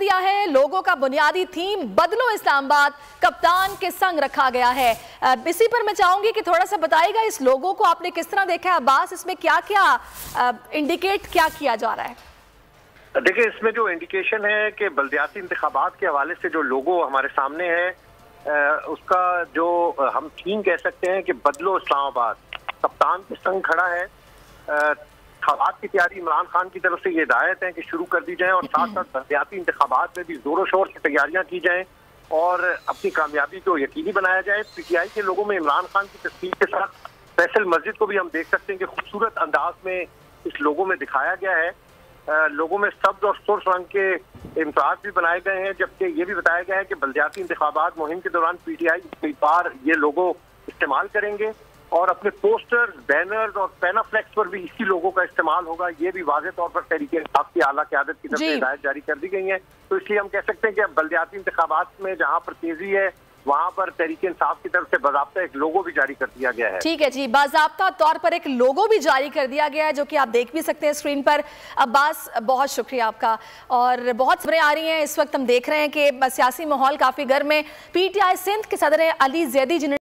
दिया है। लोगों का बुनियादी थीम बदलो इस्लामाबाद कप्तान के संग रखा गया है। इसी पर मैं चाहूंगी कि थोड़ा सा बताइएगा इस लोगों को आपने किस तरह देखा है अब्बास, इसमें क्या क्या इंडिकेट क्या किया जा रहा है? देखिए, इसमें जो इंडिकेशन है कि बल्दियाती इंतखाबात के हवाले से जो लोगो हमारे सामने है, उसका जो हम थीम कह सकते हैं कि बदलो इस्लामाबाद कप्तान के संग खड़ा है। इंतखाबात की तैयारी इमरान खान की तरफ से ये हिदायत है कि शुरू कर दी जाए और साथ साथ बल्दियाती इंतखाबात में भी जोरों शोर से तैयारियां की जाएं और अपनी कामयाबी को यकीनी बनाया जाए। पीटीआई के लोगों में इमरान खान की तस्वीर के साथ फैसल मस्जिद को भी हम देख सकते हैं कि खूबसूरत अंदाज में इस लोगों में दिखाया गया है। लोगों में सब्ज और सुर्ख रंग के इम्तियाज भी बनाए गए हैं, जबकि ये भी बताया गया है कि बल्दियाती इंतखाबात मुहिम के दौरान पीटीआई कई बार ये लोगो इस्तेमाल करेंगे और अपने पोस्टर्स, बैनर्स और पैनाफ्लेक्स पर भी इसी लोगों का इस्तेमाल होगा। ये भी वाज़ेह तौर पर तहरीक-ए-इंसाफ की आला क़यादत की तरफ से हिदायत जारी कर दी गई है। तो इसलिए हम कह सकते हैं कि अब बल्दियाती इंतखाबात में जहाँ पर तेजी है वहां पर तहरीक-ए-इंसाफ की तरफ से बाज़ाब्ता एक लोगो भी जारी कर दिया गया है। ठीक है जी, बाज़ाब्ता तौर पर एक लोगो भी जारी कर दिया गया है जो कि आप देख भी सकते हैं स्क्रीन पर। अब्बास, बहुत शुक्रिया आपका। और बहुत खबरें आ रही हैं इस वक्त, हम देख रहे हैं कि सियासी माहौल काफ़ी गर्म है। पीटीआई सिंध के सदर अली जैदी जिन्हें